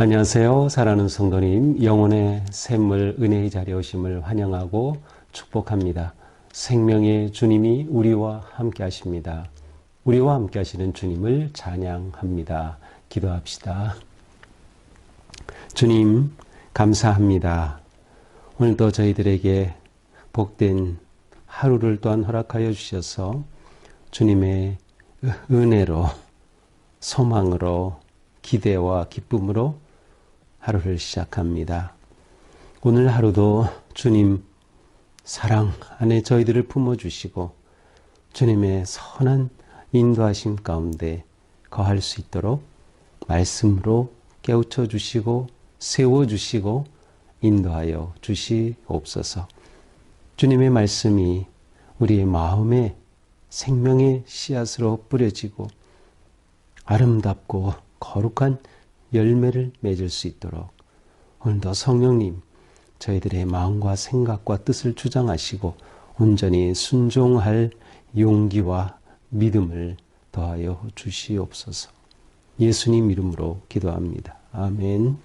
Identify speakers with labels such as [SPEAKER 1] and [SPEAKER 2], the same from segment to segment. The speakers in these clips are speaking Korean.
[SPEAKER 1] 안녕하세요. 사랑하는 성도님, 영혼의 샘물 은혜의 자리에 오심을 환영하고 축복합니다. 생명의 주님이 우리와 함께 하십니다. 우리와 함께 하시는 주님을 찬양합니다. 기도합시다. 주님, 감사합니다. 오늘도 저희들에게 복된 하루를 또한 허락하여 주셔서 주님의 은혜로, 소망으로, 기대와 기쁨으로 하루를 시작합니다. 오늘 하루도 주님 사랑 안에 저희들을 품어주시고 주님의 선한 인도하심 가운데 거할 수 있도록 말씀으로 깨우쳐 주시고 세워주시고 인도하여 주시옵소서. 주님의 말씀이 우리의 마음에 생명의 씨앗으로 뿌려지고 아름답고 거룩한 열매를 맺을 수 있도록 오늘도 성령님 저희들의 마음과 생각과 뜻을 주장하시고 온전히 순종할 용기와 믿음을 더하여 주시옵소서. 예수님 이름으로 기도합니다. 아멘.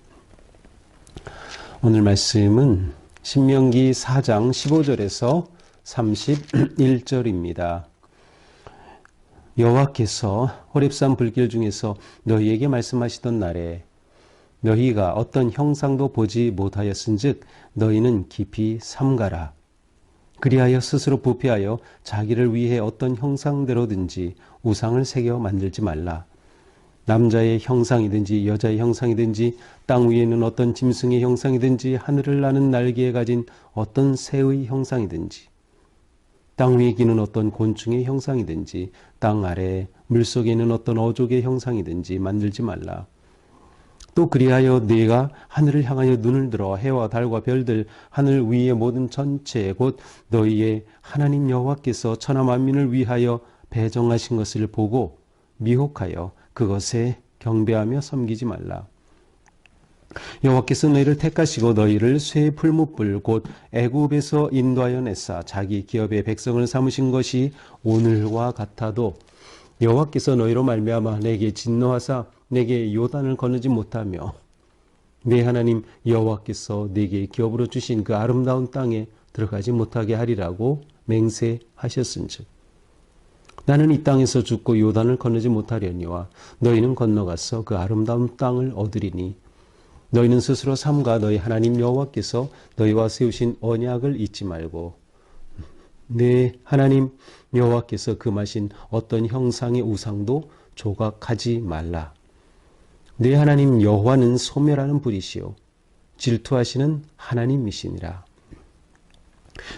[SPEAKER 1] 오늘 말씀은 신명기 4장 15절에서 31절입니다. 여호와께서 호렙산 불길 중에서 너희에게 말씀하시던 날에 너희가 어떤 형상도 보지 못하였은즉 너희는 깊이 삼가라. 그리하여 스스로 부패하여 자기를 위해 어떤 형상대로든지 우상을 새겨 만들지 말라. 남자의 형상이든지 여자의 형상이든지 땅 위에 있는 어떤 짐승의 형상이든지 하늘을 나는 날개에 가진 어떤 새의 형상이든지 땅 위에 기는 어떤 곤충의 형상이든지 땅 아래 물속에 있는 어떤 어족의 형상이든지 만들지 말라. 또 그리하여 네가 하늘을 향하여 눈을 들어 해와 달과 별들 하늘 위의 모든 전체 곧 너희의 하나님 여호와께서 천하 만민을 위하여 배정하신 것을 보고 미혹하여 그것에 경배하며 섬기지 말라. 여호와께서 너희를 택하시고 너희를 쇠 풀무불 곧 애굽에서 인도하여 내사 자기 기업의 백성을 삼으신 것이 오늘과 같아도 여호와께서 너희로 말미암아 내게 진노하사 내게 요단을 건너지 못하며 내 하나님 여호와께서 내게 기업으로 주신 그 아름다운 땅에 들어가지 못하게 하리라고 맹세하셨은즉 나는 이 땅에서 죽고 요단을 건너지 못하려니와 너희는 건너가서 그 아름다운 땅을 얻으리니 너희는 스스로 삼가 너희 하나님 여호와께서 너희와 세우신 언약을 잊지 말고 내 하나님 여호와께서 금하신 어떤 형상의 우상도 조각하지 말라. 내 하나님 여호와는 소멸하는 불이시요 질투하시는 하나님이시니라.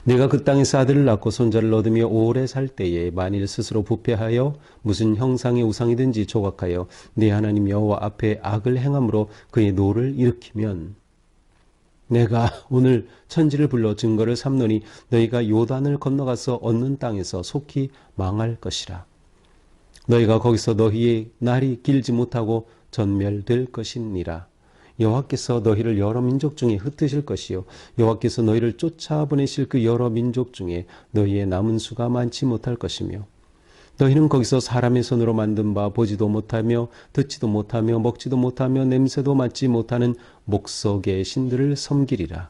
[SPEAKER 1] 내가 그 땅에서 아들을 낳고 손자를 얻으며 오래 살 때에 만일 스스로 부패하여 무슨 형상의 우상이든지 조각하여 내 하나님 여호와 앞에 악을 행함으로 그의 노를 일으키면 내가 오늘 천지를 불러 증거를 삼노니 너희가 요단을 건너가서 얻는 땅에서 속히 망할 것이라. 너희가 거기서 너희의 날이 길지 못하고 전멸될 것이니라. 여호와께서 너희를 여러 민족 중에 흩으실 것이요 여호와께서 너희를 쫓아보내실 그 여러 민족 중에 너희의 남은 수가 많지 못할 것이며 너희는 거기서 사람의 손으로 만든 바 보지도 못하며 듣지도 못하며 먹지도 못하며 냄새도 맡지 못하는 목석의 신들을 섬기리라.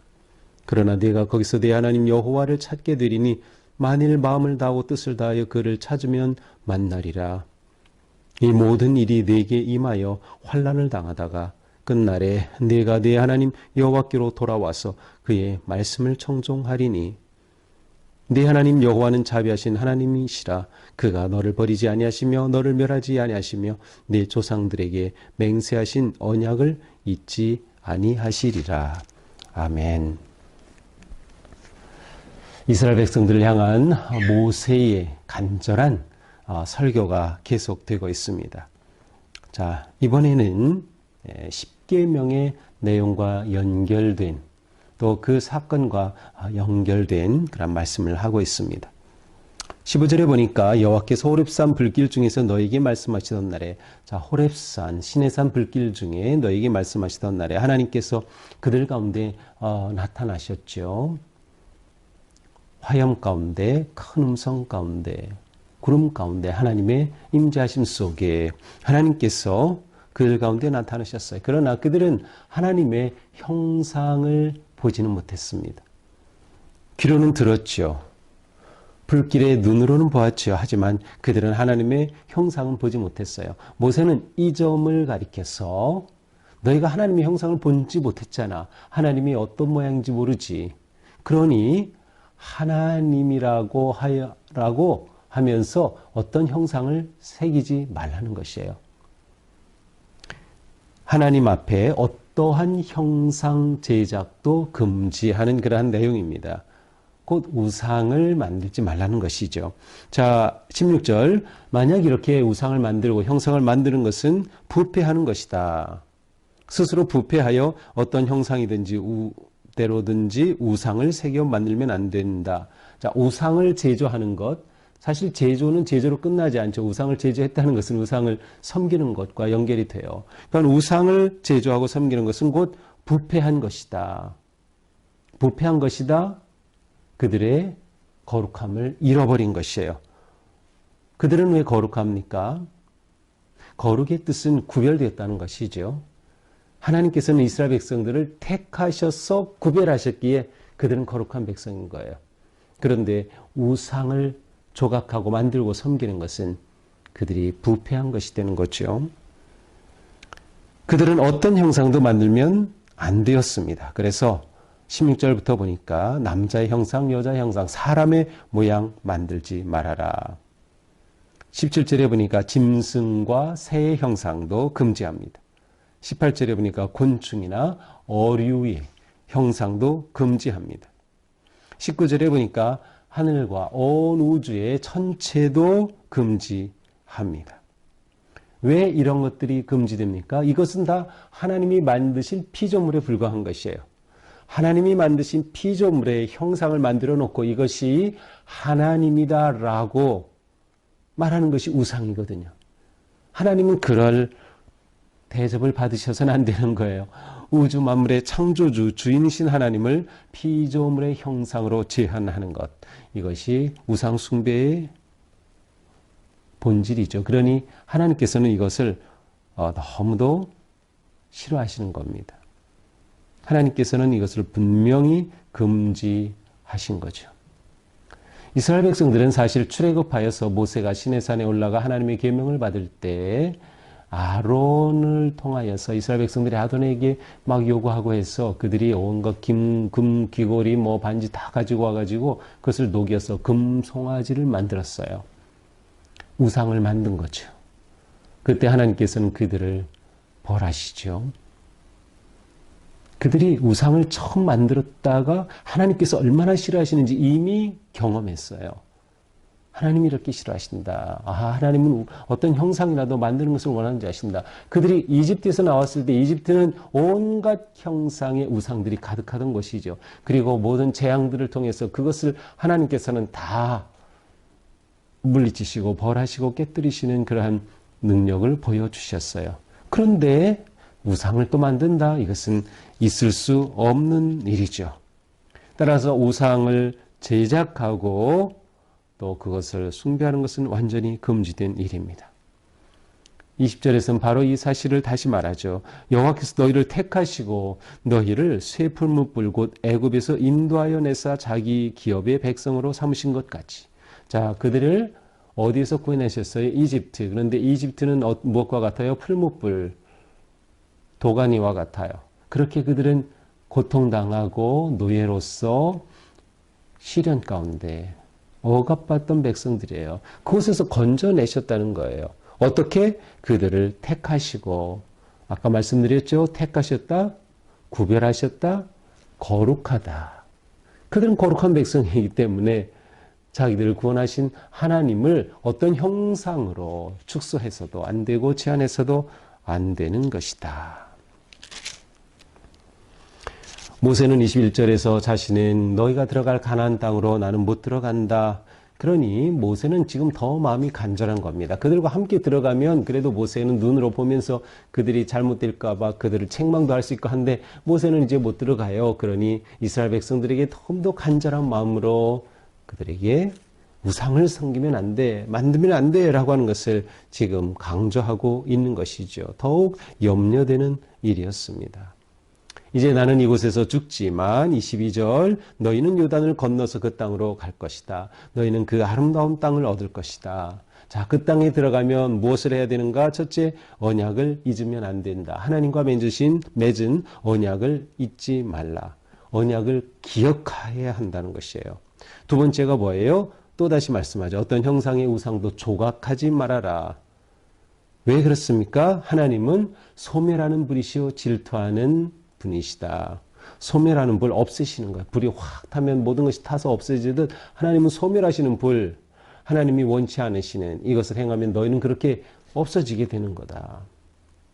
[SPEAKER 1] 그러나 네가 거기서 내 하나님 여호와를 찾게 되리니 만일 마음을 다하고 뜻을 다하여 그를 찾으면 만나리라. 이 모든 일이 네게 임하여 환난을 당하다가 끝날에 네가 네 하나님 여호와께로 돌아와서 그의 말씀을 청종하리니 네 하나님 여호와는 자비하신 하나님이시라. 그가 너를 버리지 아니하시며 너를 멸하지 아니하시며 네 조상들에게 맹세하신 언약을 잊지 아니하시리라. 아멘. 이스라엘 백성들을 향한 모세의 간절한 설교가 계속되고 있습니다. 자, 이번에는 10계명의 내용과 연결된 또 그 사건과 연결된 그런 말씀을 하고 있습니다. 15절에 보니까 여호와께서 호렙산 불길 중에서 너에게 말씀하시던 날에 자 호렙산 시내산 불길 중에 너에게 말씀하시던 날에 하나님께서 그들 가운데 나타나셨죠. 화염 가운데 큰 음성 가운데 구름 가운데 하나님의 임재하심 속에 하나님께서 그들 가운데 나타나셨어요. 그러나 그들은 하나님의 형상을 보지는 못했습니다. 귀로는 들었죠. 불길의 눈으로는 보았죠. 하지만 그들은 하나님의 형상은 보지 못했어요. 모세는 이 점을 가리켜서 너희가 하나님의 형상을 보지 못했잖아. 하나님이 어떤 모양인지 모르지. 그러니 하나님이라고 하면서 어떤 형상을 새기지 말라는 것이에요. 하나님 앞에 어떠한 형상 제작도 금지하는 그러한 내용입니다. 곧 우상을 만들지 말라는 것이죠. 자, 16절. 만약 이렇게 우상을 만들고 형상을 만드는 것은 부패하는 것이다. 스스로 부패하여 어떤 형상이든지 때로든지 우상을 새겨 만들면 안 된다. 자, 우상을 제조하는 것. 사실 제조는 제조로 끝나지 않죠. 우상을 제조했다는 것은 우상을 섬기는 것과 연결이 돼요. 그러니까 우상을 제조하고 섬기는 것은 곧 부패한 것이다. 부패한 것이다. 그들의 거룩함을 잃어버린 것이에요. 그들은 왜 거룩합니까? 거룩의 뜻은 구별되었다는 것이죠. 하나님께서는 이스라엘 백성들을 택하셔서 구별하셨기에 그들은 거룩한 백성인 거예요. 그런데 우상을 조각하고 만들고 섬기는 것은 그들이 부패한 것이 되는 거죠. 그들은 어떤 형상도 만들면 안 되었습니다. 그래서 16절부터 보니까 남자의 형상, 여자의 형상, 사람의 모양 만들지 말아라. 17절에 보니까 짐승과 새의 형상도 금지합니다. 18절에 보니까 곤충이나 어류의 형상도 금지합니다. 19절에 보니까 하늘과 온 우주의 천체도 금지합니다. 왜 이런 것들이 금지됩니까? 이것은 다 하나님이 만드신 피조물에 불과한 것이에요. 하나님이 만드신 피조물의 형상을 만들어 놓고 이것이 하나님이다라고 말하는 것이 우상이거든요. 하나님은 그럴 대접을 받으셔서는 안 되는 거예요. 우주 만물의 창조주, 주인이신 하나님을 피조물의 형상으로 제한하는 것. 이것이 우상 숭배의 본질이죠. 그러니 하나님께서는 이것을 너무도 싫어하시는 겁니다. 하나님께서는 이것을 분명히 금지하신 거죠. 이스라엘 백성들은 사실 출애굽하여서 모세가 시내산에 올라가 하나님의 계명을 받을 때 아론을 통하여서 이스라엘 백성들이 아론에게 막 요구하고 해서 그들이 온갖 금 귀고리 반지 다 가지고 와가지고 그것을 녹여서 금 송아지를 만들었어요. 우상을 만든 거죠. 그때 하나님께서는 그들을 벌하시죠. 그들이 우상을 처음 만들었다가 하나님께서 얼마나 싫어하시는지 이미 경험했어요. 하나님이 이렇게 싫어하신다. 하나님은 어떤 형상이라도 만드는 것을 원하는지 아신다. 그들이 이집트에서 나왔을 때 이집트는 온갖 형상의 우상들이 가득하던 것이죠. 그리고 모든 재앙들을 통해서 그것을 하나님께서는 다 물리치시고 벌하시고 깨뜨리시는 그러한 능력을 보여주셨어요. 그런데 우상을 또 만든다. 이것은 있을 수 없는 일이죠. 따라서 우상을 제작하고 또 그것을 숭배하는 것은 완전히 금지된 일입니다. 20절에서는 바로 이 사실을 다시 말하죠. 여호와께서 너희를 택하시고 너희를 새 풀무불 곧 애굽에서 인도하여 내사 자기 기업의 백성으로 삼으신 것 같이. 자, 그들을 어디에서 구해내셨어요? 이집트. 그런데 이집트는 무엇과 같아요? 풀무불, 도가니와 같아요. 그렇게 그들은 고통당하고 노예로서 시련 가운데 억압받던 백성들이에요. 그곳에서 건져내셨다는 거예요. 어떻게? 그들을 택하시고, 아까 말씀드렸죠? 택하셨다, 구별하셨다, 거룩하다. 그들은 거룩한 백성이기 때문에 자기들을 구원하신 하나님을 어떤 형상으로 축소해서도 안 되고 제한해서도 안 되는 것이다. 모세는 21절에서 자신은 너희가 들어갈 가나안 땅으로 나는 못 들어간다. 그러니 모세는 지금 더 마음이 간절한 겁니다. 그들과 함께 들어가면 그래도 모세는 눈으로 보면서 그들이 잘못될까 봐 그들을 책망도 할 수 있고 한데 모세는 이제 못 들어가요. 그러니 이스라엘 백성들에게 더 간절한 마음으로 그들에게 우상을 섬기면 안 돼, 만들면 안 돼 라고 하는 것을 지금 강조하고 있는 것이죠. 더욱 염려되는 일이었습니다. 이제 나는 이곳에서 죽지만 22절 너희는 요단을 건너서 그 땅으로 갈 것이다. 너희는 그 아름다운 땅을 얻을 것이다. 자, 그 땅에 들어가면 무엇을 해야 되는가? 첫째, 언약을 잊으면 안 된다. 하나님과 맺은 언약을 잊지 말라. 언약을 기억해야 한다는 것이에요. 두 번째가 뭐예요? 또다시 말씀하죠. 어떤 형상의 우상도 조각하지 말아라. 왜 그렇습니까? 하나님은 소멸하는 분이시오 질투하는 분이시다. 소멸하는 불, 없애시는 거예요. 불이 확 타면 모든 것이 타서 없어지듯 하나님은 소멸하시는 불, 하나님이 원치 않으시는 이것을 행하면 너희는 그렇게 없어지게 되는 거다.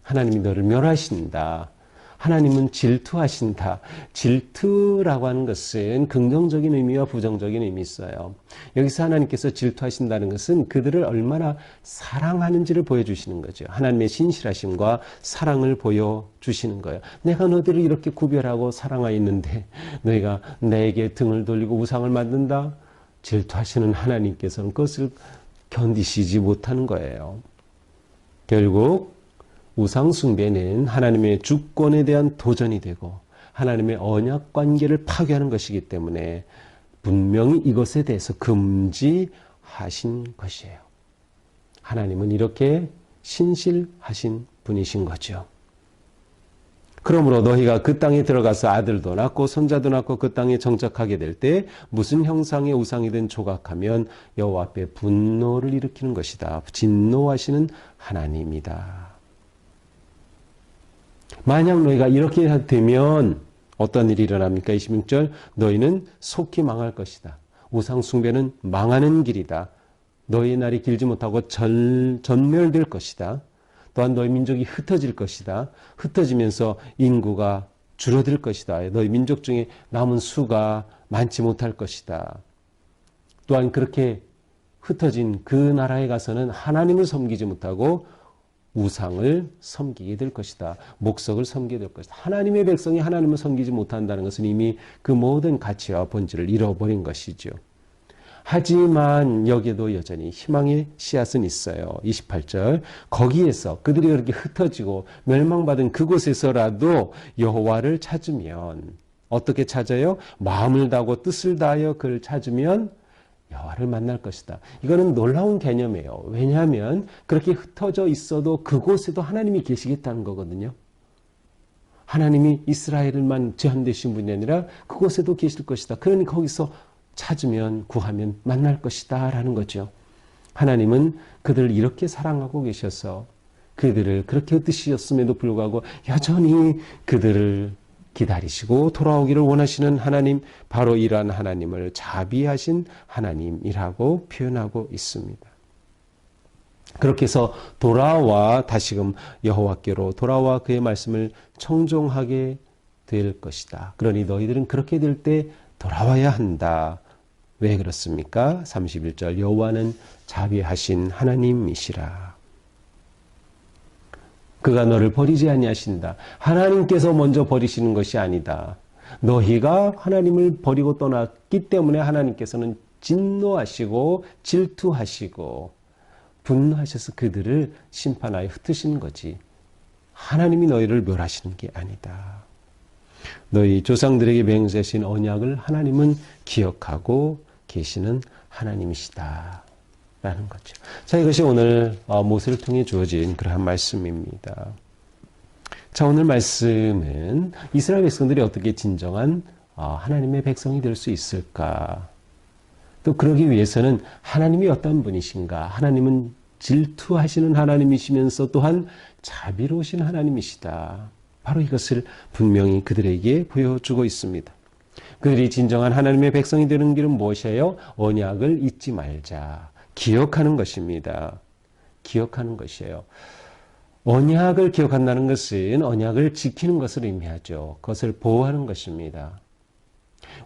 [SPEAKER 1] 하나님이 너를 멸하신다. 하나님은 질투하신다. 질투라고 하는 것은 긍정적인 의미와 부정적인 의미 있어요. 여기서 하나님께서 질투하신다는 것은 그들을 얼마나 사랑하는지를 보여주시는 거죠. 하나님의 신실하심과 사랑을 보여주시는 거예요. 내가 너희들을 이렇게 구별하고 사랑하였는데 너희가 내게 등을 돌리고 우상을 만든다? 질투하시는 하나님께서는 그것을 견디시지 못하는 거예요. 결국 우상 숭배는 하나님의 주권에 대한 도전이 되고 하나님의 언약 관계를 파괴하는 것이기 때문에 분명히 이것에 대해서 금지하신 것이에요. 하나님은 이렇게 신실하신 분이신 거죠. 그러므로 너희가 그 땅에 들어가서 아들도 낳고 손자도 낳고 그 땅에 정착하게 될 때 무슨 형상의 우상이든 조각하면 여호와 앞에 분노를 일으키는 것이다. 진노하시는 하나님이다. 만약 너희가 이렇게 되면 어떤 일이 일어납니까? 26절 너희는 속히 망할 것이다. 우상 숭배는 망하는 길이다. 너희의 날이 길지 못하고 전멸될 것이다. 또한 너희 민족이 흩어질 것이다. 흩어지면서 인구가 줄어들 것이다. 너희 민족 중에 남은 수가 많지 못할 것이다. 또한 그렇게 흩어진 그 나라에 가서는 하나님을 섬기지 못하고 우상을 섬기게 될 것이다. 목석을 섬기게 될 것이다. 하나님의 백성이 하나님을 섬기지 못한다는 것은 이미 그 모든 가치와 본질을 잃어버린 것이죠. 하지만 여기에도 여전히 희망의 씨앗은 있어요. 28절 거기에서 그들이 그렇게 흩어지고 멸망받은 그곳에서라도 여호와를 찾으면 어떻게 찾아요? 마음을 다하고 뜻을 다하여 그를 찾으면 여호와를 만날 것이다. 이거는 놀라운 개념이에요. 왜냐하면 그렇게 흩어져 있어도 그곳에도 하나님이 계시겠다는 거거든요. 하나님이 이스라엘만 제한되신 분이 아니라 그곳에도 계실 것이다. 그러니 거기서 찾으면 구하면 만날 것이다 라는 거죠. 하나님은 그들을 이렇게 사랑하고 계셔서 그들을 그렇게 흩으셨음에도 불구하고 여전히 그들을 기다리시고 돌아오기를 원하시는 하나님, 바로 이러한 하나님을 자비하신 하나님이라고 표현하고 있습니다. 그렇게 해서 돌아와 다시금 여호와께로 돌아와 그의 말씀을 청종하게 될 것이다. 그러니 너희들은 그렇게 될 때 돌아와야 한다. 왜 그렇습니까? 31절 여호와는 자비하신 하나님이시라. 그가 너를 버리지 아니하신다. 하나님께서 먼저 버리시는 것이 아니다. 너희가 하나님을 버리고 떠났기 때문에 하나님께서는 진노하시고 질투하시고 분노하셔서 그들을 심판하여 흩으시는 거지. 하나님이 너희를 멸하시는 게 아니다. 너희 조상들에게 맹세하신 언약을 하나님은 기억하고 계시는 하나님이시다. 라는 거죠. 자, 이것이 오늘 모세를 통해 주어진 그러한 말씀입니다. 자, 오늘 말씀은 이스라엘 백성들이 어떻게 진정한 하나님의 백성이 될 수 있을까? 또 그러기 위해서는 하나님이 어떤 분이신가? 하나님은 질투하시는 하나님이시면서 또한 자비로우신 하나님이시다. 바로 이것을 분명히 그들에게 보여주고 있습니다. 그들이 진정한 하나님의 백성이 되는 길은 무엇이에요? 언약을 잊지 말자. 기억하는 것입니다. 기억하는 것이에요. 언약을 기억한다는 것은 언약을 지키는 것을 의미하죠. 그것을 보호하는 것입니다.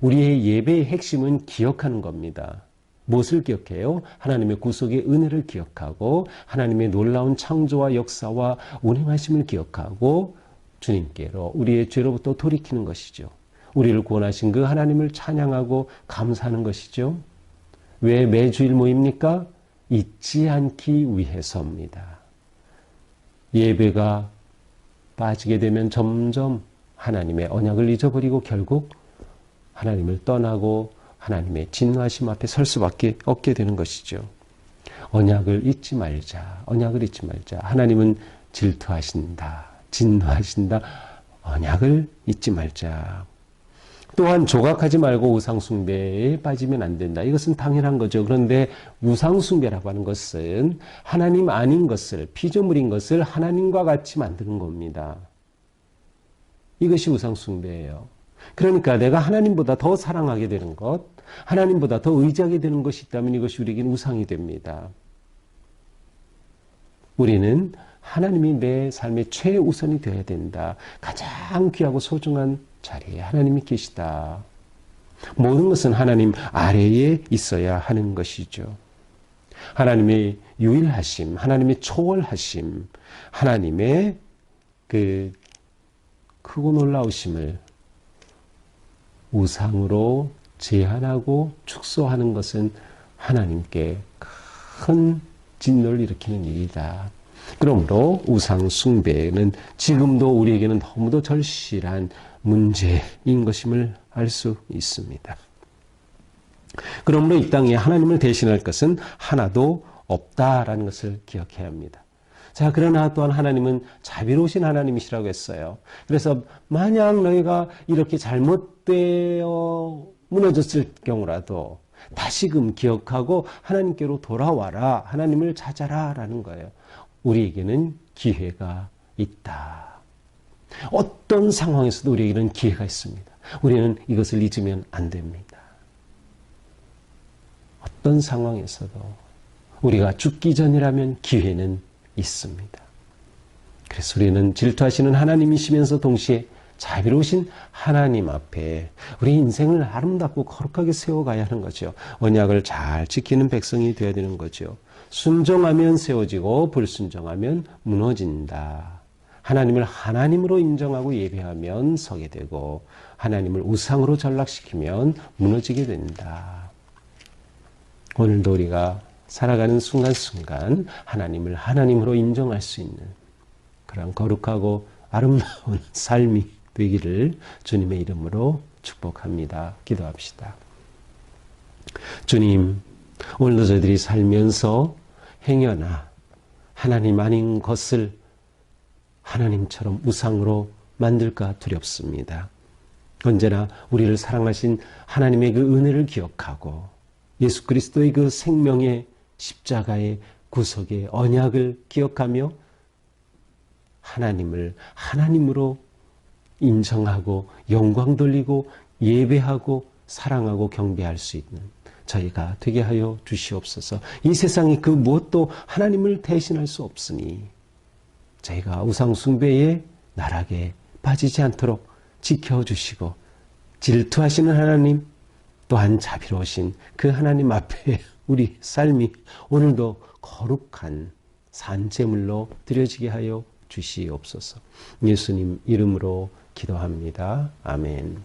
[SPEAKER 1] 우리의 예배의 핵심은 기억하는 겁니다. 무엇을 기억해요? 하나님의 구속의 은혜를 기억하고 하나님의 놀라운 창조와 역사와 운행하심을 기억하고 주님께로 우리의 죄로부터 돌이키는 것이죠. 우리를 구원하신 그 하나님을 찬양하고 감사하는 것이죠. 왜 매주일 모입니까? 잊지 않기 위해서입니다. 예배가 빠지게 되면 점점 하나님의 언약을 잊어버리고 결국 하나님을 떠나고 하나님의 진노하심 앞에 설 수밖에 없게 되는 것이죠. 언약을 잊지 말자. 언약을 잊지 말자. 하나님은 질투하신다. 진노하신다. 언약을 잊지 말자. 또한 조각하지 말고 우상숭배에 빠지면 안 된다. 이것은 당연한 거죠. 그런데 우상숭배라고 하는 것은 하나님 아닌 것을, 피조물인 것을 하나님과 같이 만드는 겁니다. 이것이 우상숭배예요. 그러니까 내가 하나님보다 더 사랑하게 되는 것, 하나님보다 더 의지하게 되는 것이 있다면 이것이 우리에게는 우상이 됩니다. 우리는 하나님이 내 삶의 최우선이 되어야 된다. 가장 귀하고 소중한 자리에 하나님이 계시다. 모든 것은 하나님 아래에 있어야 하는 것이죠. 하나님의 유일하심, 하나님의 초월하심, 하나님의 그 크고 놀라우심을 우상으로 제한하고 축소하는 것은 하나님께 큰 진노를 일으키는 일이다. 그러므로 우상 숭배는 지금도 우리에게는 너무도 절실한 문제인 것임을 알 수 있습니다. 그러므로 이 땅에 하나님을 대신할 것은 하나도 없다라는 것을 기억해야 합니다. 자, 그러나 또한 하나님은 자비로우신 하나님이시라고 했어요. 그래서 만약 너희가 이렇게 잘못되어 무너졌을 경우라도 다시금 기억하고 하나님께로 돌아와라. 하나님을 찾아라. 라는 거예요. 우리에게는 기회가 있다. 어떤 상황에서도 우리에게는 기회가 있습니다. 우리는 이것을 잊으면 안 됩니다. 어떤 상황에서도 우리가 죽기 전이라면 기회는 있습니다. 그래서 우리는 질투하시는 하나님이시면서 동시에 자비로우신 하나님 앞에 우리 인생을 아름답고 거룩하게 세워가야 하는 거죠. 언약을 잘 지키는 백성이 되어야 되는 거죠. 순종하면 세워지고 불순종하면 무너진다. 하나님을 하나님으로 인정하고 예배하면 서게 되고 하나님을 우상으로 전락시키면 무너지게 된다. 오늘도 우리가 살아가는 순간순간 하나님을 하나님으로 인정할 수 있는 그런 거룩하고 아름다운 삶이 되기를 주님의 이름으로 축복합니다. 기도합시다. 주님, 오늘도 저희들이 살면서 행여나 하나님 아닌 것을 하나님처럼 우상으로 만들까 두렵습니다. 언제나 우리를 사랑하신 하나님의 그 은혜를 기억하고 예수 그리스도의 그 생명의 십자가의 구속의 언약을 기억하며 하나님을 하나님으로 인정하고 영광 돌리고 예배하고 사랑하고 경배할 수 있는 저희가 되게 하여 주시옵소서. 이 세상에 그 무엇도 하나님을 대신할 수 없으니 저희가 우상 숭배의 나락에 빠지지 않도록 지켜주시고 질투하시는 하나님 또한 자비로우신 그 하나님 앞에 우리 삶이 오늘도 거룩한 산제물로 드려지게 하여 주시옵소서. 예수님 이름으로 기도합니다. 아멘.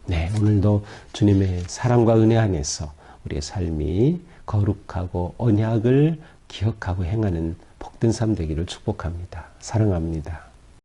[SPEAKER 1] 네, 오늘도 주님의 사랑과 은혜 안에서 우리의 삶이 거룩하고 언약을 기억하고 행하는 복된 삶 되기를 축복합니다. 사랑합니다.